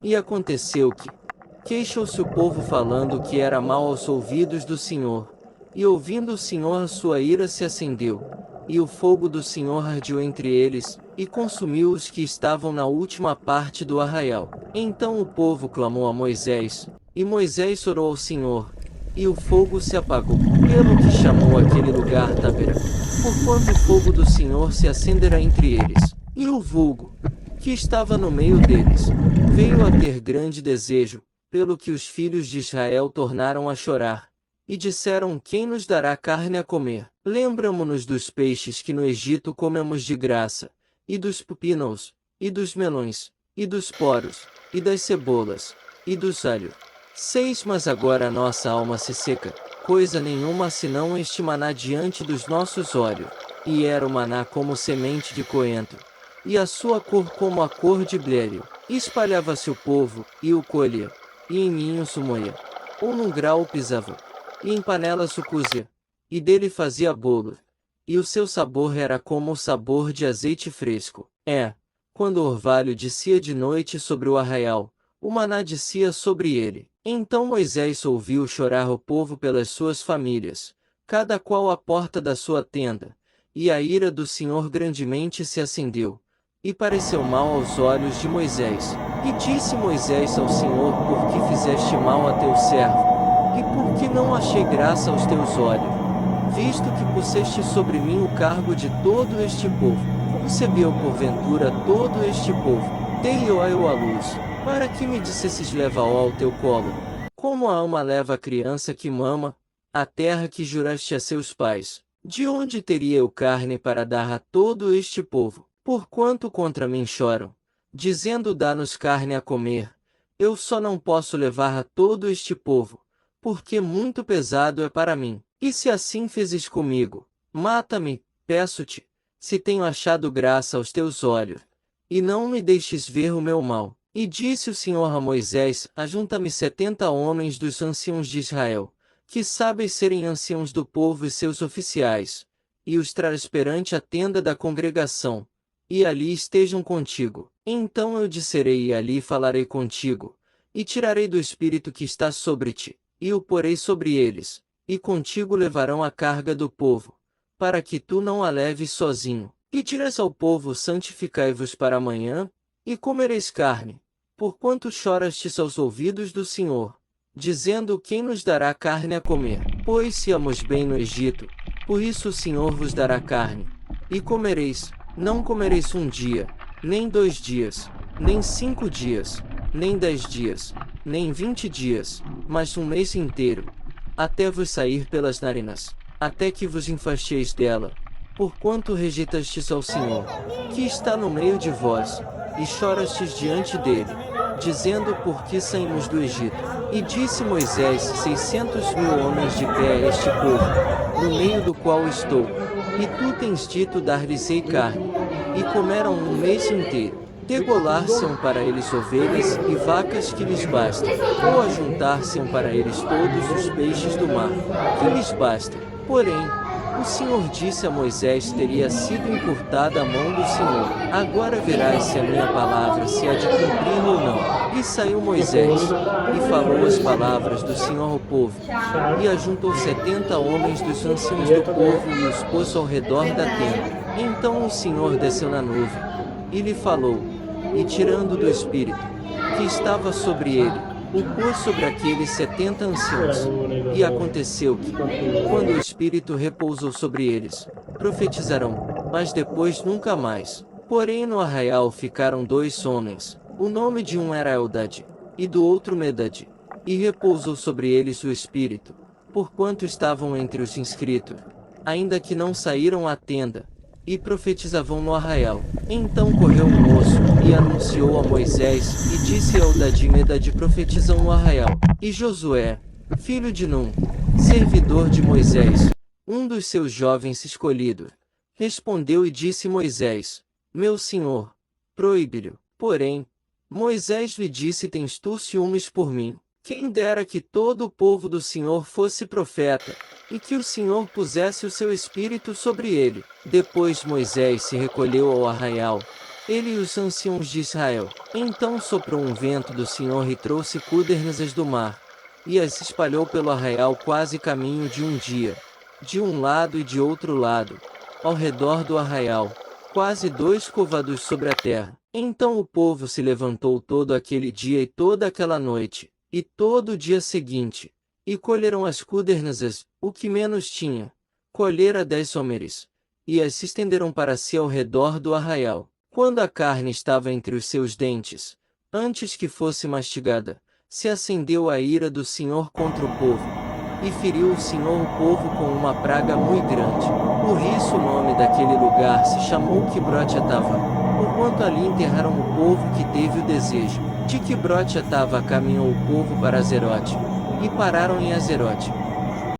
E aconteceu que, queixou-se o povo falando que era mal aos ouvidos do Senhor. E ouvindo o Senhor, a sua ira se acendeu, e o fogo do Senhor ardeu entre eles, e consumiu os que estavam na última parte do arraial. Então o povo clamou a Moisés, e Moisés orou ao Senhor, e o fogo se apagou, pelo que chamou aquele lugar Tabera, porquanto o fogo do Senhor se acendera entre eles, e o vulgo, que estava no meio deles, veio a ter grande desejo, pelo que os filhos de Israel tornaram a chorar, e disseram: quem nos dará carne a comer? Lembramo-nos dos peixes que no Egito comemos de graça, e dos pepíneos, e dos melões, e dos poros, e das cebolas, e dos alho. 6 Mas agora a nossa alma se seca, coisa nenhuma senão este maná diante dos nossos olhos. E era o maná como semente de coentro, e a sua cor como a cor de blério. Espalhava-se o povo, e o colhia, e em ninhos o moía, ou num grau o pisava, e em panelas o cozia, e dele fazia bolo, e o seu sabor era como o sabor de azeite fresco. Quando o orvalho descia de noite sobre o arraial, o maná descia sobre ele. Então Moisés ouviu chorar o povo pelas suas famílias, cada qual à porta da sua tenda, e a ira do Senhor grandemente se acendeu, e pareceu mal aos olhos de Moisés. E disse Moisés ao Senhor: por que fizeste mal a teu servo? E por que não achei graça aos teus olhos? Visto que puseste sobre mim o cargo de todo este povo, concebeu porventura todo este povo, dei-o eu à luz, para que me dissesses: leva-o ao teu colo, como a alma leva a criança que mama, a terra que juraste a seus pais. De onde teria eu carne para dar a todo este povo? Porquanto contra mim choram, dizendo: dá-nos carne a comer. Eu só não posso levar a todo este povo, porque muito pesado é para mim. E se assim fezes comigo, mata-me, peço-te, se tenho achado graça aos teus olhos, e não me deixes ver o meu mal. E disse o Senhor a Moisés: ajunta-me 70 homens dos anciãos de Israel, que sabem serem anciãos do povo e seus oficiais, e os traz perante a tenda da congregação, e ali estejam contigo. Então eu descerei e ali falarei contigo, e tirarei do espírito que está sobre ti, e o porei sobre eles, e contigo levarão a carga do povo, para que tu não a leves sozinho. E dirás ao povo: santificai-vos para amanhã, e comereis carne, porquanto chorastes aos ouvidos do Senhor, dizendo: quem nos dará carne a comer? Pois se íamos bem no Egito, por isso o Senhor vos dará carne, e comereis. Não comereis um dia, nem 2 dias, nem 5 dias, nem 10 dias, nem 20 dias, mas um mês inteiro, até vos sair pelas narinas, até que vos enfasteis dela, porquanto rejeitastes ao Senhor, que está no meio de vós, e chorastes diante dele, dizendo: por que saímos do Egito? E disse Moisés: 600.000 homens de pé a este povo, no meio do qual estou, e tu tens dito: dar-lhes-ei carne. E comeram um mês inteiro. Degolar-se-ão para eles ovelhas e vacas que lhes bastem, ou ajuntar-se-ão para eles todos os peixes do mar, que lhes bastem. Porém, o Senhor disse a Moisés: teria sido encurtada a mão do Senhor. Agora verás se a minha palavra se há de cumprir ou não. E saiu Moisés, e falou as palavras do Senhor ao povo, e ajuntou 70 homens dos anciãos do povo e os pôs ao redor da tenda. Então o Senhor desceu na nuvem, e lhe falou, e tirando do Espírito, que estava sobre ele, o pôs sobre aqueles 70 anciãos. E aconteceu que, quando o Espírito repousou sobre eles, profetizarão, mas depois nunca mais. Porém no arraial ficaram 2 homens, o nome de um era Eldade, e do outro Medade, e repousou sobre eles o Espírito, porquanto estavam entre os inscritos, ainda que não saíram à tenda, e profetizavam no arraial. Então correu um moço, e anunciou a Moisés, e disse a Eldade e Medade: profetizam no arraial. E Josué, filho de Num, servidor de Moisés, um dos seus jovens escolhidos, respondeu e disse Moisés: meu senhor, proíbe-lhe. Porém, Moisés lhe disse: tens tu ciúmes por mim? Quem dera que todo o povo do Senhor fosse profeta, e que o Senhor pusesse o seu espírito sobre ele. Depois Moisés se recolheu ao arraial, ele e os anciãos de Israel. Então soprou um vento do Senhor e trouxe cudernazes do mar, e as espalhou pelo arraial quase caminho de um dia, de um lado e de outro lado, ao redor do arraial, quase 2 côvados sobre a terra. Então o povo se levantou todo aquele dia e toda aquela noite, e todo o dia seguinte, e colheram as cudernazes, o que menos tinha, colhera 10 homeres, e as se estenderam para si ao redor do arraial. Quando a carne estava entre os seus dentes, antes que fosse mastigada, se acendeu a ira do Senhor contra o povo, e feriu o Senhor o povo com uma praga muito grande. Por isso o nome daquele lugar se chamou Quibrote-Hatava, porquanto ali enterraram o povo que teve o desejo. De Quibrote-Hatava caminhou o povo para Azerote, e pararam em Azerote.